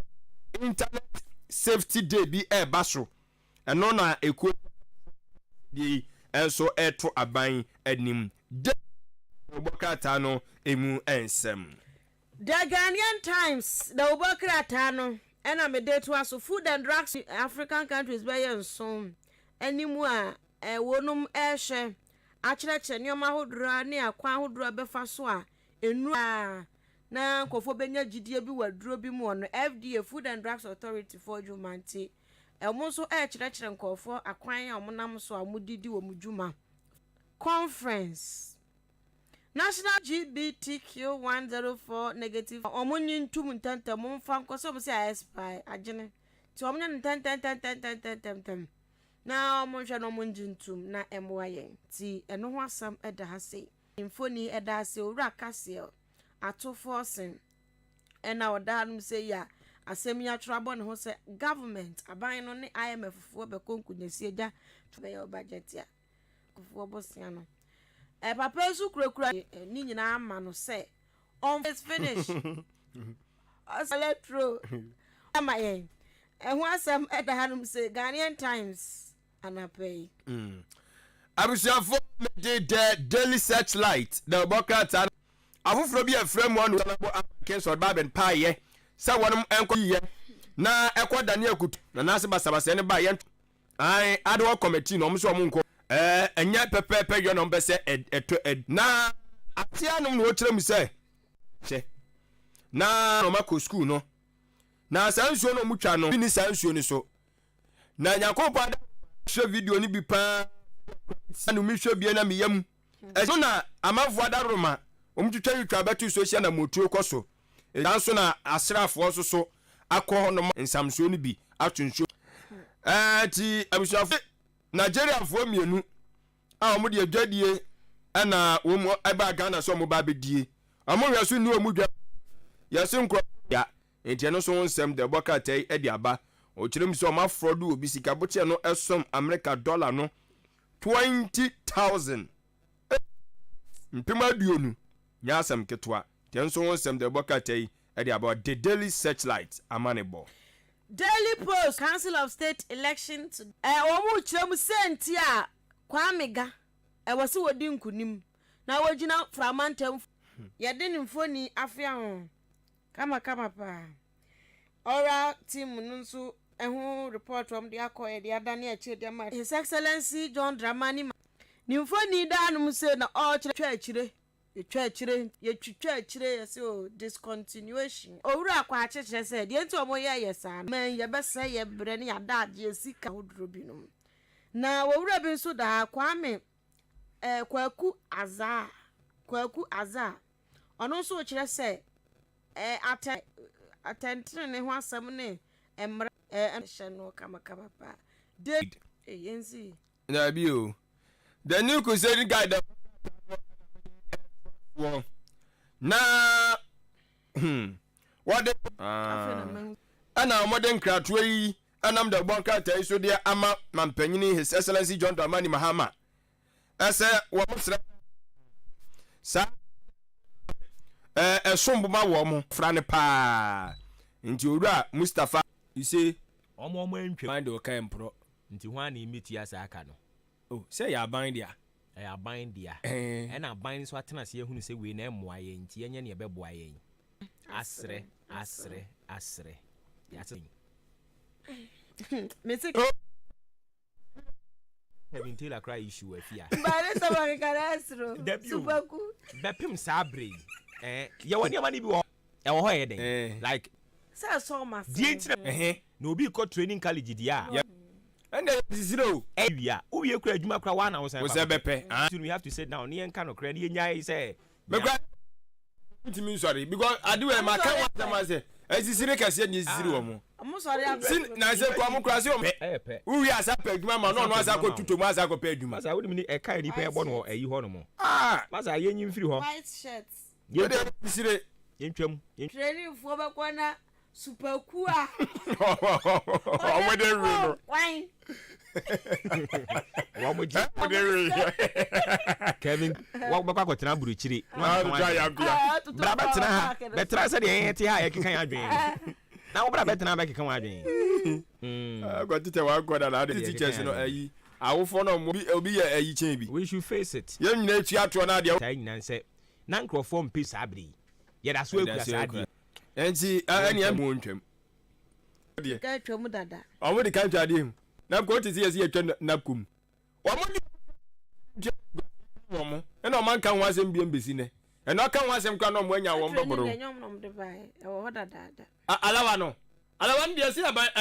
S12: internet safety day bi baso eno na ekuo di enso eto aban anim de obokata no emu ensem
S13: The Ghanaian Times the obokata no ena me dey to aso food and drugs in African countries by enso animu a wonum ehwe akyereche nyoma hodura ne akwa hodura befa so a enu na nkofo benya gidie bi waduro bi mu no FDA Food and Drugs Authority for Jumanti emo so kyerɛkyerɛ nkofo akwan a omonam so amudidi wo mujuma conference National GBTQ 104 negative omonyi ntum ntantam mfa nkoso bo se aspy agene ti omonya ntantam na omonhwe no omonji ntum na emoaye ti eno ho asam eda ha sei infoni eda se owura kasel ato forcing ena odanum say ya asem ya trabo ne ho say government aban no ne IMF fo be konkunyesi eja be your budget ya fo bosia no papa su kurakura ni nyina ama no say on is finish as electro ama yen ho asem eda hanum say Ghanaian Times anapay
S12: abusiafo the Daily Searchlight the bokata afoforo bi afrem wonu na bo akenso baben paaye se wonum enko ye na ekoda ne akutu na nase basabase ne ba ye ai adwo committee no mso omunko enya pepepe yo no mbese eto na atianum no kirem se che na no mako school no na sansuo no mutwa no ni sansuo ni so na nyakopa hwe video ni bi pa anu mi hwe bi na meyam eso na amafo adaroma omtutwa yutwa batu social na motuo koso nanso na asrafo so akọ no nsamsuo ni bi atwunsuo ti abusuafo Nigeria fo mienu a omo de adwadie na wo mo aba Ghana so mo ba bedie omo hweso ni omo dwa yesi nkro ya enti no so nsem de bokatai e de aba o kirem so ma frodo obi sika boche no esom America dollar no 20,000 mpema duonu nya asem ketwa tenso nsem de bokatai e de aba the Daily Searchlight amanebo
S13: Daily Post Council of State elections omu kirem senti a kwamega wose wodi nkunim na wogina framantem yede ne mfoni afia ho kama pa ora team nso ehu report from the akoye the adane achi de ma His Excellency John Dramani ni mfoni danum se na o twa achire yesi o discontinuation owura akwa achire se de enti omo ye yesa man ye bese ye bre ne yada ade esika hodro binom na wowura bi nso da kwame kwaku aza ono nso kire se atentene ne ho asem ne emra hye no kama pa de yenzi
S12: na bi o the new crusade guide na what the ana modern kratwe yi anam da bonka tai so de ama mampanyini his excellency John Dramani Mahama ese wo msra sa esombuma wo mo fra ne pa nti owura Mustafa you say
S1: omo antwe
S12: mind o kan pro
S1: nti ho ana imiti asa aka no
S12: oh say ya ban dia
S1: ya ban dia na ban so atena se ehunu se we na emoa ye nti enye ne ebeboa ye asre ya tin
S13: Mesi
S1: Kevin Taylor cry issue afia
S13: bare sama karasro supaku
S1: bepim sabre ye woni amani bi wo e wo ho ye den like
S13: say so ma
S1: die ntire na obi ko training college dia
S12: and zero
S1: ewia uwie kura adwuma kura wa na wo
S12: say bepe
S1: we have to sit down ne enka no kra ne nyai say
S12: me kra ntimi sorry because adiwe ma kan wa sama say ezisire kase ni ezisire wo mo
S13: I'm sorry I'm
S12: na say ko am kra say o me uwie asa pa adwuma ma no asa ko tuto mu asa ko pa adwuma
S1: masa wodi mi e kai ni pa ebo no eyi ho no mo masa ye nyim firi ho
S13: white shirts
S12: ye de ezisire
S1: yentwam
S13: training fo be ko na supaku a
S12: o mo de ri no
S13: wine
S1: wa mo ji Kevin wa ba ko tena buruchiri bra betena ha betena se de yete ha ye kekan adwen na wo bra betena ba kekan adwen
S12: go tete wa go da the teachers no ayi awofo no obi ye ayi chen bi
S1: we should face it
S12: ye nyina etu ato na de
S1: tai nyina se na nkrofo mpi sabri ye da so ekura sabri
S12: enti ani amu ntwam de
S13: ka twam dada
S12: omo de kan twade hu na ko tete ye se twa na kum omo womo ena man kan wasem bi embesi ne ena kan wasem kwa no mo anya wo mboboro
S13: nyom no mde bai e wo dada
S12: alawa ndi ase aba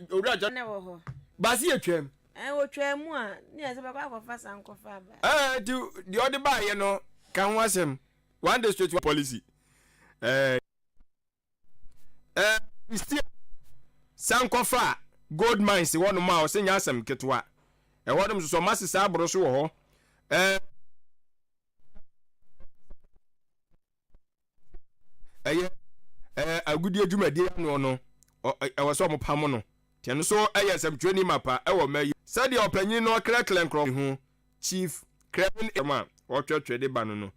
S12: owura ja
S13: ne wo ho
S12: basi etwam
S13: wo twam a ne ase ba kwa fa san ko fa ba
S12: di odi ba ye no kan wasem one day straight policy still san ko fa gold mines wonu ma o se nya asem ketwa e wonu so masisa abro so wo ho agudi adwumadi no e wo so mo pam no tiano so ayesem training mapa e wo mayi said your opinion no kreklen kro ho chief Kevin Emma o twetwe ba no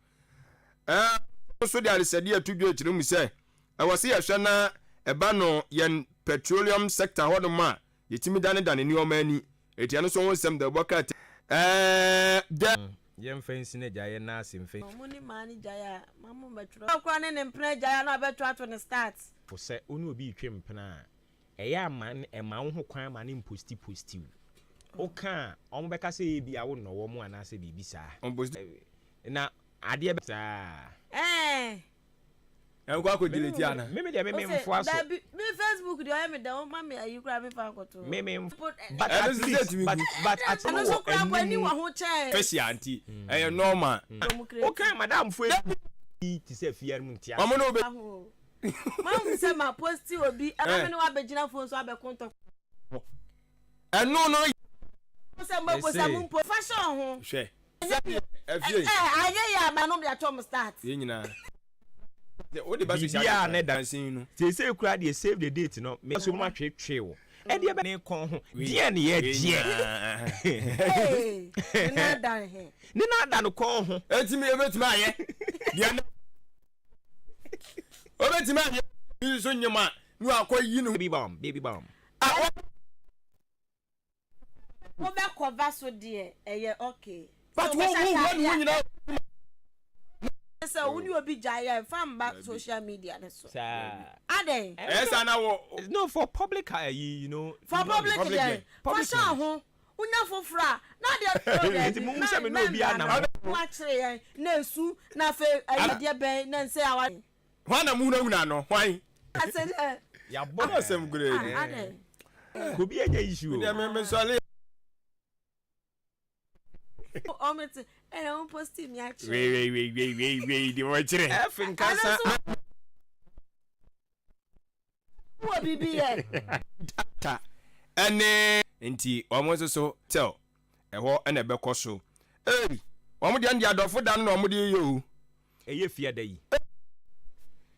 S12: so de ale said atudwo akire mu se e wo se ye hwe na e ba no yen petroleum sector ho no ma yetimi dane ni o mani etiano so won sem de boka
S1: yem fancy ne jaye na asim fe
S13: muni mani jaya mamu betro akwa ne mpena jaya na betro ato ne start
S1: fo se onu obi twem pena eya man e ma wo ho kwan ma ne posti o kan omo beka se bi awo no wo mu ana se bibi sa na ade be sa
S12: en kwa ko delete ana
S1: me de me mfo aso
S13: me Facebook de o me da o ma me ayi kura me fa koto
S1: me but at least but at
S13: no so kura kwa ni wa ho che
S12: face anti normal
S1: o kan madam fo ti se fiar mu ntia
S12: mama no be
S13: ma se ma posti obi ana me no abegina phone so abekonto
S12: no
S13: se ma posta mu fashion ho
S12: hwe
S13: aye ya ma no ya tom start
S12: ye nyina o de basu
S1: ya na dancing no say kura dey save the date no me so ma twetwe wo e de be ne kon ho die ne ye die ni na dan kon ho
S12: etimi ebetimi aye die na obetimi aye ni so nyema nu akoyi no
S1: baby bomb
S13: wo be cover so de eye okay
S12: but wo nyina
S13: so when you be jaya fan back social media so ade
S12: na wo
S1: no for public you know
S13: for public for sure ho unya fofra na de
S1: mu se me no bi ana
S13: wa kire na esu na fe ayede ben na nse awa
S12: hwana mu na no hwan
S13: ase
S1: ya bonus em grade
S13: ade
S1: ko bi enya issue
S12: me so ale
S13: omete and I post me actually.
S12: Wait, the watch it.
S1: F in casa.
S13: What be
S12: Enti almost so tell a ho and a beco so. Hey, one the end of food and no you.
S1: A year fear day.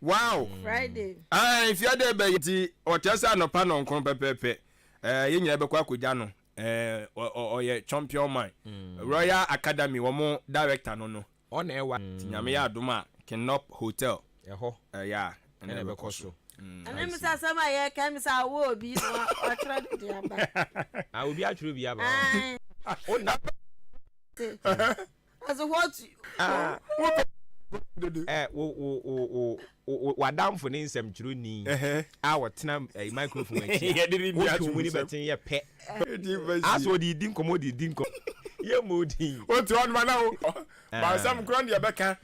S12: Wow.
S13: Friday.
S12: If you're there, baby, or just no pan on Compepe. You never quack with Jano. Or your champion mine. Royal Academy, one more director, no. On air one. Yamia Duma, Canop Hotel. Yeah, and never cost so.
S13: And then Mr. Sama, yeah, can Miss I will be or try to do.
S1: I will be actually be about.
S13: Oh, no. As a what?
S1: What down for name some true knee. Our time a microphone. Yeah, didn't you pet. As what he didn't come, he didn't come. Yeah, moody.
S12: What's one man now? By some grand Rebecca.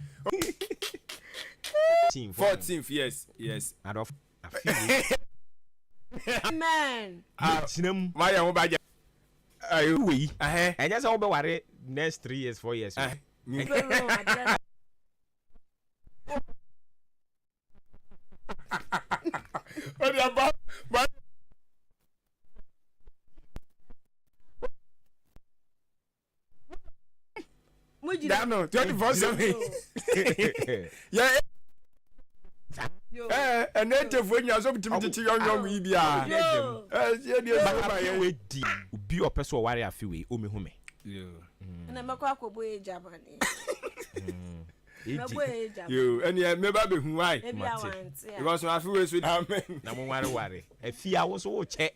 S12: 14th, yes.
S1: Out of
S13: man.
S12: My own budget.
S1: We, and just over what next 3 years, 4 years.
S12: What about? Damn no, 24/7. Yeah. And native when you're so to young media.
S1: Be your person warrior few umi home.
S13: And I'm a quack boy Japanese.
S12: You and yeah, maybe why? It was my first with amen.
S1: No worry. A few hours old check.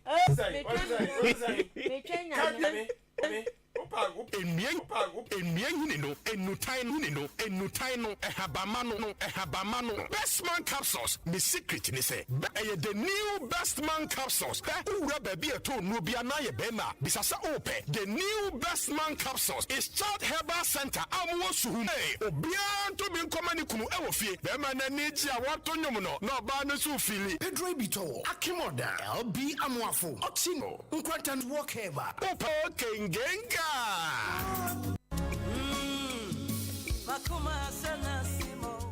S5: Best man capsules. Me secret ni say. The new best man capsules. Ura baby a to no bia na ye bema. Bisasa ope. The new best man capsules is Child Herbal Center. Amwo suhu. Obian to bin komani kunu ewo fie. Bema na niji a wato nyomo no. No ba no su fili. Pedro Bito. Akimoda. LB Amwafo. Oxino. Nkwantan walk heba. Opo kengenga.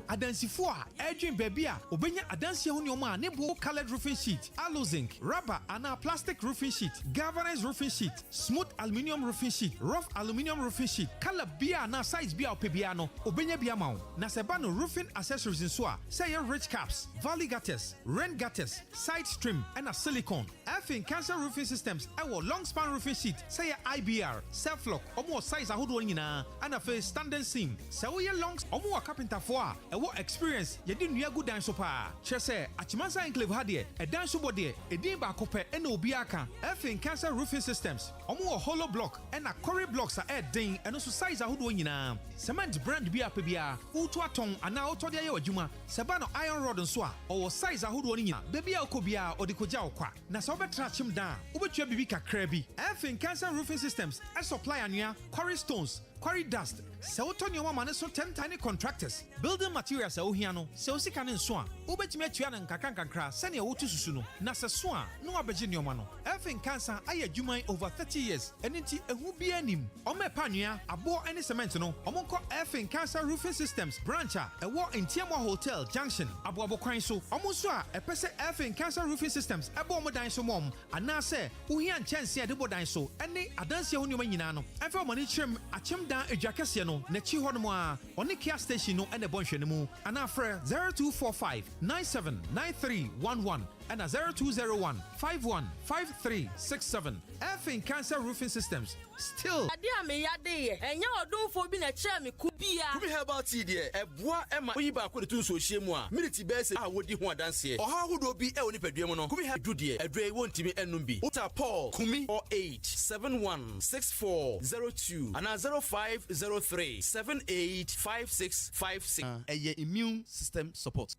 S14: Adansifoɔ a ɛdwen baabi a obenya adansie ho nneɛma a ne bo colored roofing sheet, aloe zinc, rubber ana plastic roofing sheet, galvanized roofing sheet, smooth aluminium roofing sheet, rough aluminium roofing sheet, color bia na size bia opebia no obenya bia ma wo. Na sɛ ba no roofing accessories nso a sɛ yɛ ridge caps, valley gutters, rain gutters, side stream and a silicone. Afin cancer roofing systems ɛwɔ long span roofing sheet sɛ yɛ IBR, self lock, ɔmo size ahodoɔ nyinaa ana fe standing seam. Sɛ wo yɛ long ɔmo wɔ carpenter fo a what experience yedi nua gu dan so pa kyerɛ sɛ Achimansa enclave ha de ɛdan so bɔ de edin ba kopɛ ɛna obi aka Afin cancer roofing systems ɔmo wɔ hollow block ɛna quarry blocks a ɛden ɛno so size ahodoɔ nyinaa cement brand bi apɛ bia woto atɔn ana wotɔ de ayɛ adwuma sɛ ba no iron rod nso a ɔwɔ size ahodoɔ no nyinaa baabi a wokɔ bia ɔde kɔgya wo kwa na sɛ wobɛtra kyem dan wobɛtua bibi kakra bi Afin cancer roofing systems supply anua quarry stones quarry dust. So Tonyo man so 10 tiny contractors. Building materials so hiano. So sika ne so a. Ubetime atua na nkakankakra sene wotu susu no. Na se so a no abeje ne no. Afin cancer aye adwuman over 30 years. Enenti ehu bia nim. Ome panua abo ene cement no. Omonko Afin cancer roofing systems branch a ewo Ntiamo Hotel Junction. Aboabo kwan so. Omo so a epese Afin cancer roofing systems ebo omo dan so mom. Ana se uhia nchanse ade bodan so. Ene adanse ho nyoma nyina no. Efa omani chrem achem dan edwakese no. Na chi hono a oni Kia station no ene bonhwe ne mu. Ana frɛ 0245 979311 and a 0201 515367. Afin cancer roofing systems. Still.
S10: Adia me yade enya odunfo bi na kire me kubia.
S15: Kubi herbal tea de eboa ema oyiba akodetu so hye mu a minute bese a wodi ho adanse. Oha hodo bi e oni padua mu no. Kubi herbal de adwe wontimi enum bi. Uta Paul Kumi 48716402 and 0503 785656. Eye immune system support.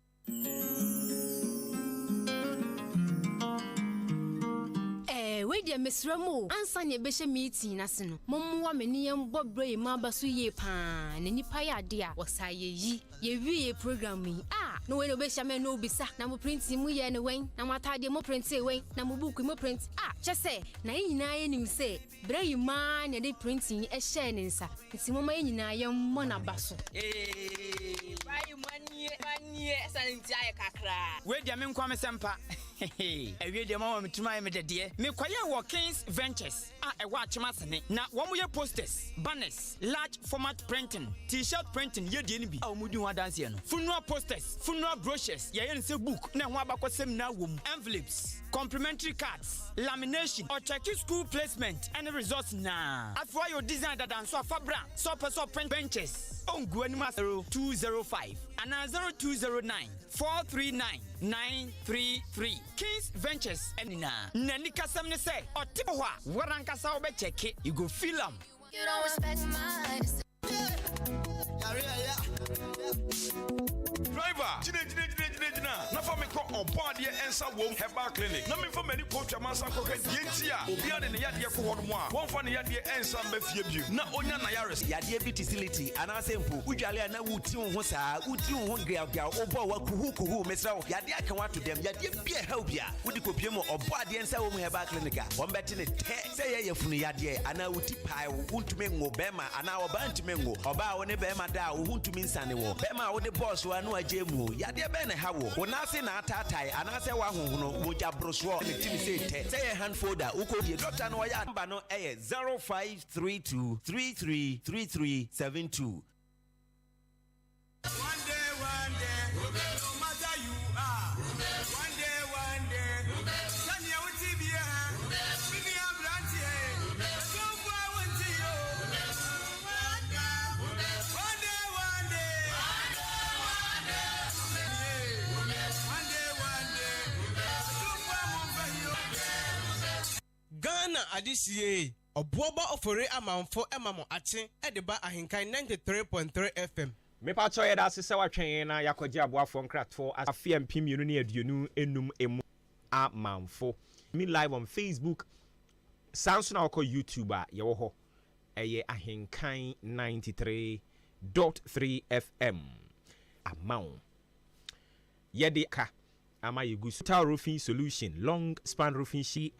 S16: We dear Miss Ramo, answer your bishop meeting as no. Momo many Bob Bray, Maba Suye Pan, and any paya dear was I ye program me. Ah, no we no be shame no bisa na mo print mu ye ne wen na mo atade mo print e wen na mo book mo print chese na nyina ye nim se bra yi ma na de printing e share ne nsa nti mo ma nyina ye mo na baso
S17: bra yi manie santi aye kakra
S18: we dia me nkwa me sempa ewie dia ma me tuma me de me kwaye wo Kings Ventures e wa achema sene na wo mo ye posters banners large format printing t-shirt printing ye die ni bi a mo di ho dance ye no funeral posters funeral brochures ye yen se book na ho abakosem na wom envelopes complimentary cards lamination or check school placement and results na afwa your design that and so fabra so person print benches on Guanima 0205 and 0209 439 933 Kings Ventures enina nani kasam ne say otipo ho a waranka sa obe check it you go feel am
S10: you don't respect my
S1: driver jine na fa me ko obode ensa wom herbal clinic na me fa mani ko twa mansa ko ka dientia obi ade ne yade ko hodo mo a won fa ne yade ensa mba fie bi na onya na yares
S19: yade bi facility ana sempo udwale na wuti ho saa wuti ho gria obo wa kuhu mesra yade aka wato dem yade bia help bia wudi ko pie mo obode ensa wom herbal clinic a won beti ne te say ye yefunu yade ana wuti pai wuntumi ngo bema ana oba ntumi ngo oba wo ne bema da wo wuntumi nsane wo bema wo de boss wa no agemu yade be ne hawo wonase na atatai anase wa honhono woja broswo ne timi say a hand folder uko die doctor no ya number no 0532333372
S10: one day no matter you are one day sani ya wuti biya bibi ya branti so far wuti yo
S20: Ghana adisiye obuoba ofore amanfo emamo ache edeba ahenkan 93.3 FM
S1: me pa cho yeda se watwen na yakoje aboafo nkratfo afia mpimienu ne aduonu enum emu amanfo me live on Facebook sanso na ko YouTube a ye wo ho eye ahenkan 93.3 FM amount yede ka ama yegu total roofing solution long span roofing sheet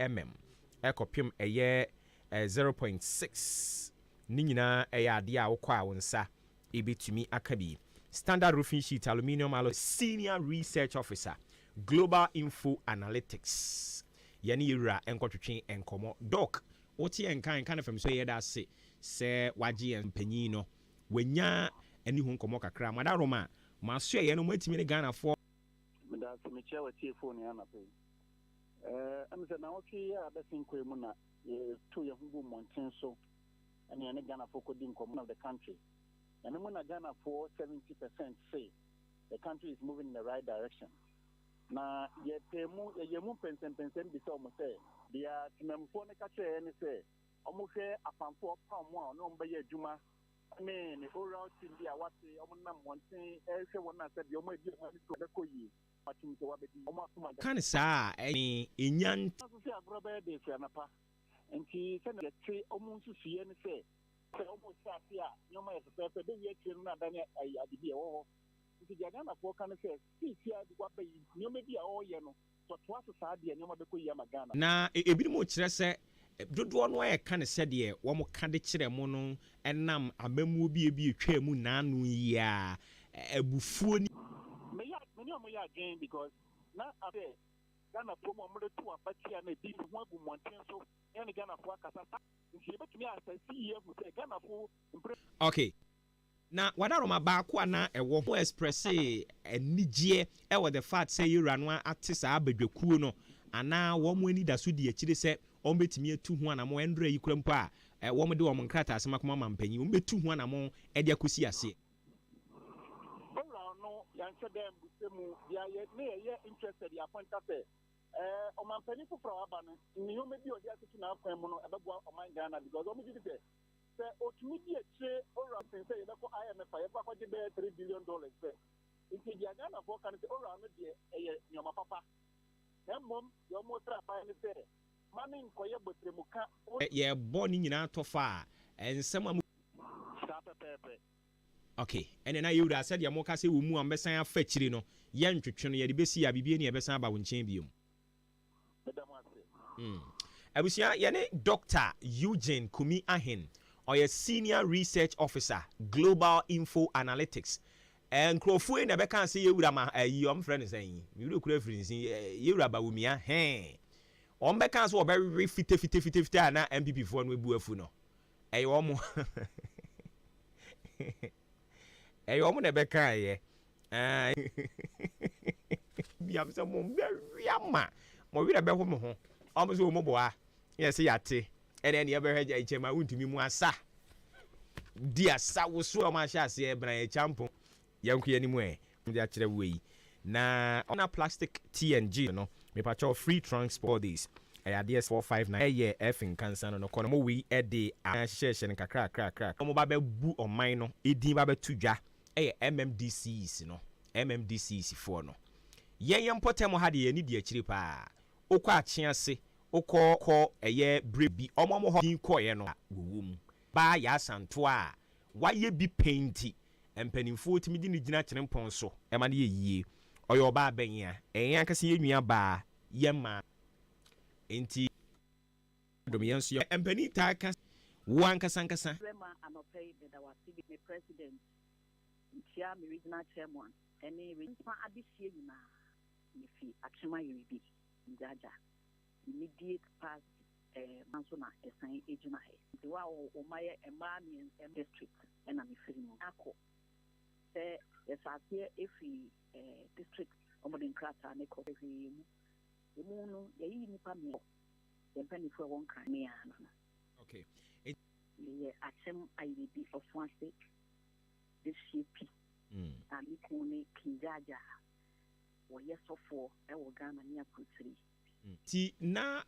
S1: ekopim eye 0.6 ni nyina eye ade a wokɔ a wonsa ebetumi akabi standard roofing sheet aluminium alloy senior research officer global info analytics yani yura enkotwetwe enkomo doc woti enkan kan fam so yeda se waje empanyi no wanya ani hu nkomo kakra madaroma maso ye no matimi ne Ghana for
S21: meda se me chewa phone ya na pe am se na oki ya da sinko mu na to ye hu monten so ani ne Ghana for coding nkomo of the country and when Ghana for 70% say the country is moving in the right direction. Na ye mu pensen bi so mo say dia timemfo ne ka che ne say omo hwe afamfo pa mo a no mba ye adwuma ne oral team dia wate omo nam monten hwe wona say bi omo edi o ni so be koyi matum to wabedi omo asuma
S1: kan saa enyan
S21: so say agrobe de fi anapa enti se ne tre omo nsusue ne say almost here, no matter the way na dane adibie wo nti Ghana for kan say see here what be no maybe all ye no so to asasa de no ma be ko ye ma Ghana
S1: na ebi mo kire se dodo no e kan se de wo mo ka de kire mo no enam amamu bi etwa mu nanu ya ebufuo ni
S21: me no mo ya again because na abe Ghana for mo mo to abatia na bi ho abu monten so ene Ghana for akasa
S1: okay na wadaroma baako ana ewo ho express enigye ewo the fact say yura no atisa abadwakuo no ana wo mo ani da so di akire se o betimi atu ho ana mo endra yi kurampo a wo mo de wo mo nkrata asema koma mampanyi wo betu ho ana mo e de akosi ase
S21: no yanse dem busemu dia ye interested ya point say omampani fufro aba no ni o mebi odi aseti na afan mu no ebegwa oman Ghana because o mebi say otumi di eche ora say yebeko IMF yebeko kwaje be $3 billion say nti dia Ghana for kan say ora no de eye nyoma papa mom yo mo tra pa ni say mami nkoye botremu ka
S1: ye bo ni nyina to fa ensema mu
S21: sa pepe
S1: Okay, and then I said ya moka say umu ambesan afa chiri no ye ntwetwe no ye de besi ya bibie ne ye besan ba wo nchen biom. Abusia ye ne Dr. Eugene Kumi Ahen or a senior research officer Global Info Analytics. And Crowfoy never can say you ma your friend is saying you look reference you raba wumia he on beckans were very fit na MPP for we buafu no e omo e omo ne beka ye biam se mo very ama mo wi be ho mo ho omo so mo boa yes yate and then you ever heard chema untumi mu asa dia sa wo so ma sha se e bran e champo yanku yanimu e ndi a kire we na ona plastic TNG no me pa cho free transport days DS 459 F in cancer no kono mo we e de a share kakra mo ba be bu oman no edin ba be tudwa MMDCs no MMDCs for no yen potem ha de ni de akire pa okọ ache ase okọ brebi omomo ho din koye no wowum ba ya santo a waye bi painti empanimfo timi di ni gina kire mpon so e ma ne yie oyo ba ben ya en akase yenua ba yema enti domiyan so empani ta ka wan kasankasa
S4: rema anopay be da wasi be president chia me regional chairman any regional adishie na ifi akima yiribi njaja immediate past manso na esan ejuna he the wa o maye emami district and am ifirimu ako se esase efi district omodin krata ne ko efi mu no yeyi nipa me empani for one kan me ana
S1: okay
S4: ye achem IDB of one state this CP and ikone kinjaja wo yesofo e wo Ghana ni akutiri
S1: ti na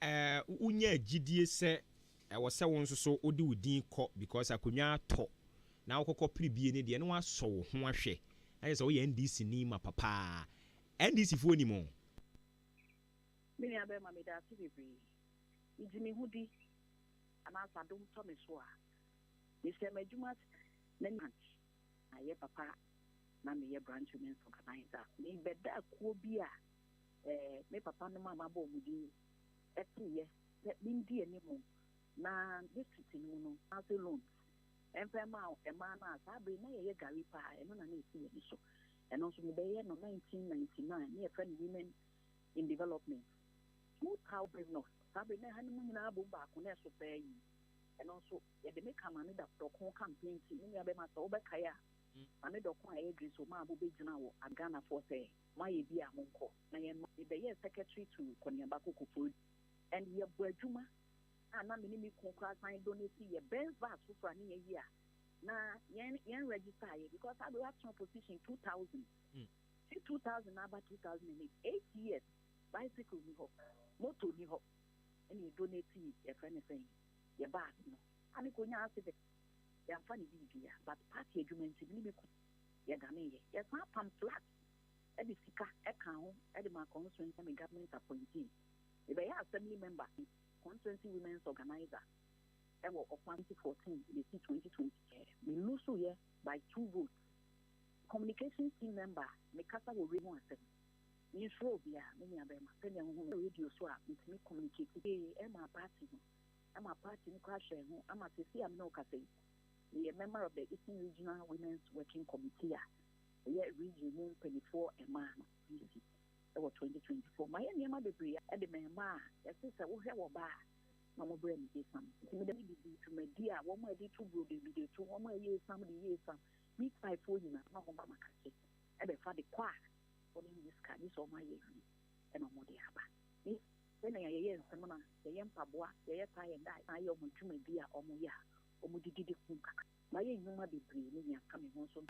S1: unya agidie se wo se won so odi udin kọ because akonwa to na okokọ pribie ne de no aso wo ho ahwe aye se wo ye NDC ni ma papa NDC fo ni mo
S4: mini abe ma me da ti bebre ijimi hudi ana sadum to me so a me se majuma na ni aye papa na me ye branch women organizer me beda ko bi a me papa no mama bo mudi etiye bindi animo na district ni no as loan empema na sabe na ye gari pa eno na esi ye so eno so me be ye no 1999 me friend women in development 2000 no sabe na hanu nyina bo ba ko na so pe yi eno so ye de me kamane da prokon campaign ti me ya be ma so be kaya ane dokon aye green so ma bo be gina wo Ghana for say my be a monko na ye be ye secretary to Konyamba Kokofo and ye boadwuma ana me ni konkra sign donate ye ben vast for ani ye na yen register ye because I do have some position 2000 2000 about 2008 8 years bicycle ni ho motor ni ho and ye donate ye friend saying ye back no ani konya ase ya fani bibia but party agreement ni be ye dane ye san pam flat e de sika e kan ho e de ma constituency me government appointee e be ya assembly member constituency women's organizer e wo of 2014 the 2020 me lose here by 2 votes communication team member me kasa wo re mo asem ni show bia me nya be ma se nya ho radio so a me communicate e ma party ni kwa share ho ama sisi am no kasa a member of the Eastern Regional Women's Working Committee. Region 24 a man DC. That was 2024. My name is Debbie at the Mema. Yes, I will have a bar. Mamma Brain is some. Immediately to my dear, one more day to go the video to 1 more year, somebody years, some meet by 4 years, no Mama Cassie. And before the choir, following this card is all my year. And no more the Abba. Then I hear someone, the young Pabua, the tie and I am to my dear Omoya. Omudidi kunka maye nyuma bebre ni ya kame ho so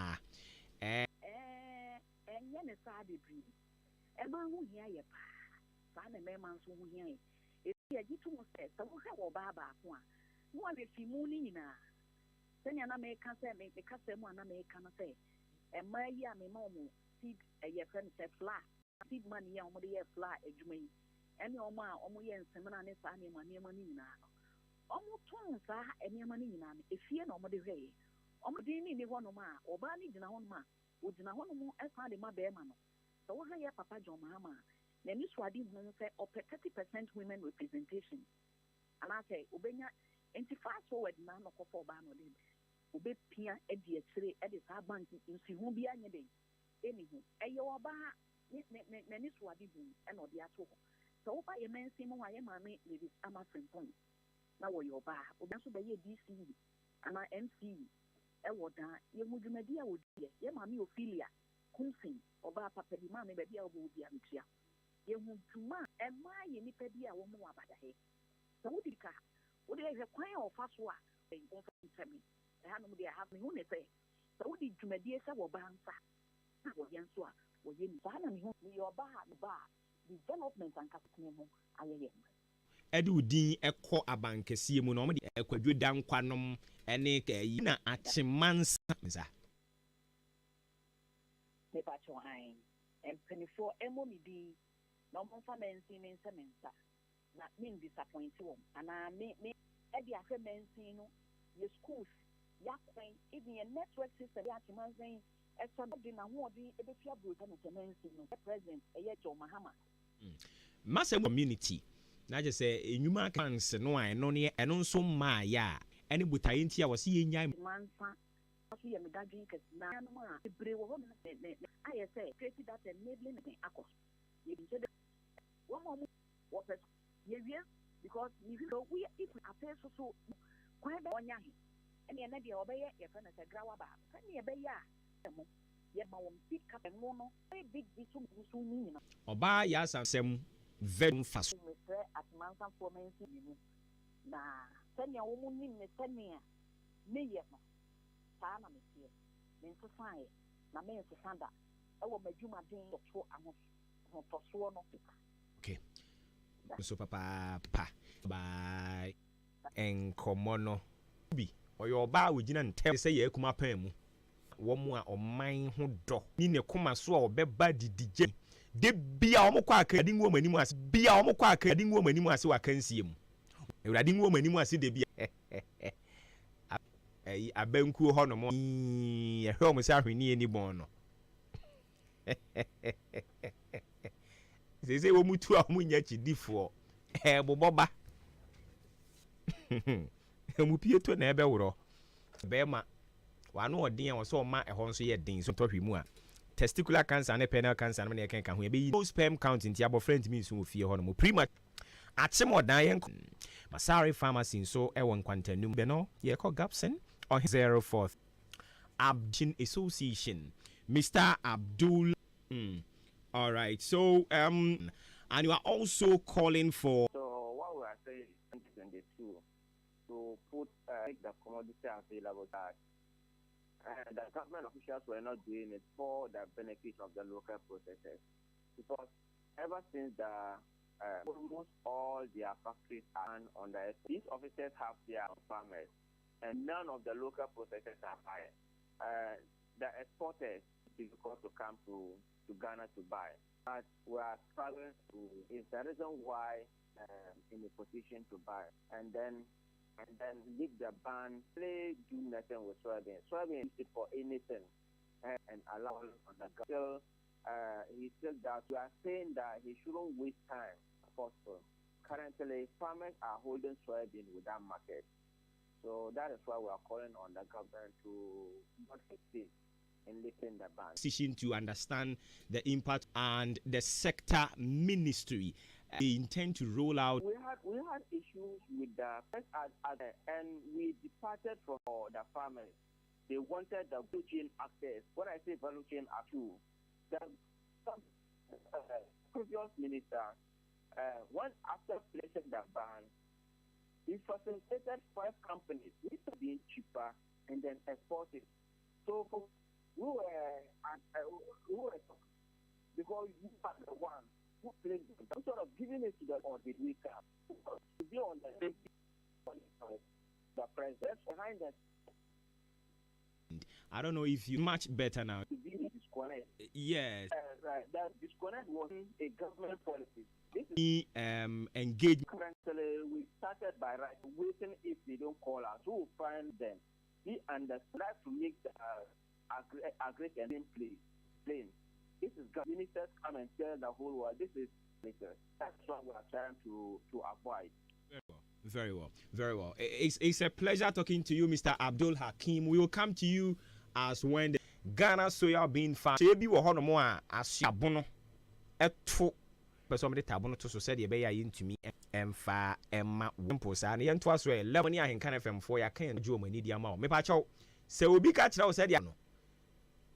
S4: enye ne sa bebre e ma hu hia ye pa sa na me man so hu hia ye e ya gitu mo se so ho wo ba ba ko a no wa be fi mu ni nyina se nya na me ka se me ka se mu na me ka na se e ma yi a me ma mo seed e ye friend se fla seed man ya mo de ye fla adwuma yi ene o ma o mo ye nsem na ne sa ne ma ni nyina no omo ton sa eniama ni nyina no efie na omo de hwe Omdini ni honoma, Obani Jina honma, Ujina honomo, and find my bearman. So what are Papa John Mahama? Then you swadi say up 30% women representation. And I say, Ubenya, and to fast forward, man of for Bano. Ube Pia Eddie Eddie Saban, you see who be any day. Anyhow, Ayoba, Nennis Wadibu, and or the Ato. So by a man, Simon, I am mammy, ladies, I'm a friend point. Now, your bar, Ubansu by DC, and I MC, Ewoda, Yamudumedia would be, Yamami Ophelia, Kumsin, or Bar Papa, Mammy, baby, I will be Amtia. Yamutuma, and my Yenipedia will move about the head. So, would you have a choir of Faswa, and go for me? I have me who say, so would you Media or Bansa? Or Yansua, or Yin Sana, your bar, development and Casinemo, I am.
S1: Edu din ekọ abankɛseɛ mu na ɔmo de ekwadwo dan kwanom ɛne yi na achemansa misa
S4: ne pacho han empenifo emo mi di na ɔmo fa mensin ne nsemensa na me disappoint wo ana me e dia hwɛ mensin no ye schools ya kwen even your network system ya achemansa ɛsɔ de na ho ɔde ebefia broja no mensin no president ɛyɛ John Mahama
S1: masa community na je say enwuma kans no a eno ne eno nso ma ya ene butaye ntia wo se yenya
S4: mansa aso ye medadwin kasina no ma ebre wo ho ne aye say create that enabling me akos ye bi say wo mo wo pes ye wie because we affairs so kwan be onya he ene na de obeye ye fa na se grawa ba fa ne ye be ya mo ye ma wo pick up no big bisu ni na
S1: oba ya samsem very fast
S4: at mansan for mensi na senya wo mu nim ne senya ne ye no saa na me tie me nso fae na me nso sanda e wo madwuma den to ho toso no
S1: okay so papa bye enkomo no bi oyo ba wo gina ntem se ye akuma pan mu wo mu a oman ho do ni ne koma so a obeba didije de bia omukọ akadi nwo manimu ase bia omukọ akadi nwo manimu ase wakansie mu ewrade nwo manimu ase de bia abanku ho no mo ye hwe omo se ahweni eni bon no se wo mutu a mo nya chidifo boboba emu pieto na ebe woro be ma wanu odin a wo so ma ehon so ye din so tohwe mu a testicular cancer and penile cancer na can ho e be sperm count nti abofrent mi so ofie ho no mo premature achemodan yen Masari pharmacy so e won kwantanum be no ye call Gapson on 04th Abdin Association Mr. Abdul all right so and you are also calling for
S11: so what we are saying in 2022 to put the commodity available that the government officials were not doing it for the benefit of the local processors. Because ever since almost all their factories are on the export, these officers have their farmers, and none of the local processors are buying. The exporters is difficult to come to Ghana to buy. But we are struggling to, is the reason why in a position to buy. And then leave the ban, play, do nothing with soybean. Soybean is it for anything and allow on the still he still that we are saying that he shouldn't waste time possible. Currently farmers are holding soybean without market. So that is why we are calling on the government to not hesitate in lifting the ban.
S1: Decision to understand the impact and the sector ministry. They intend to roll out.
S11: We had issues with the first and we departed from the farmers. They wanted the value chain access. When I say value chain access, the previous minister, once after placing the ban, he facilitated 5 companies which are being cheaper and then exported. So we were because you are the one who played them, sort of giving it to the weaker. To be on the same the president behind us.
S1: I don't know if you much better now.
S11: To be disconnect.
S1: Yes.
S11: Right. That disconnect was a government policy. This
S1: is engage.
S11: Currently, we started by waiting if they don't call us. Who will find them? he understands to make the aggressive and plain. This is ministers come and tell the whole world this is later. That's what we are trying to avoid.
S1: Very well. It's a pleasure talking to you, Mr. Abdul Hakim. We will come to you as when the Ghana soya bean farm. Shebi wo hono mo a asiabono eto person de tabono to so said ye be ya yintumi emfa emma wimpo sa na yento aso e level ni Ahenkan FM 4 ya kan ju o mani dia ma o me pa chaw se obi ka kira o said ya no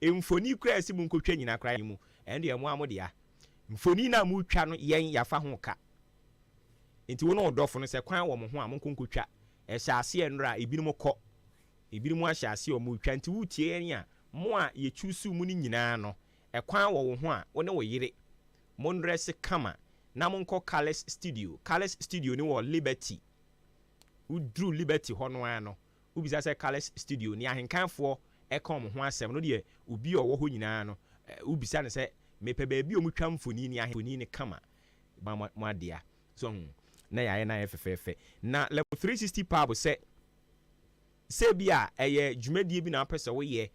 S1: emfoni kura esi mu nkotwa nyina kra mu ende emu amode ya mfoni na mu twa no yen ya fa ho ka enti wo no odofo no se kwan wo mo ho a mo nkonkotwa e hya ase enra ebinum kɔ ebinum ahya ase o mu twa enti wutie yen a mo a ye chusu mu ni nyina no e kwan wo ho a wo ne wo yire mo ndress kama na mo nkɔ Carles Studio ni wo Liberty udru Liberty ho no ano ubisa se Carles Studio ni Ahenkanfo e kom ho asɛm no de obi owo ho nyina no ubisa ne se mepe ba bi o mu twa mfoni ni Ahenfoni ni kama mo adia so na ya na efefefe na level 360 pub se bia eye dwumadie bi na apese wo ye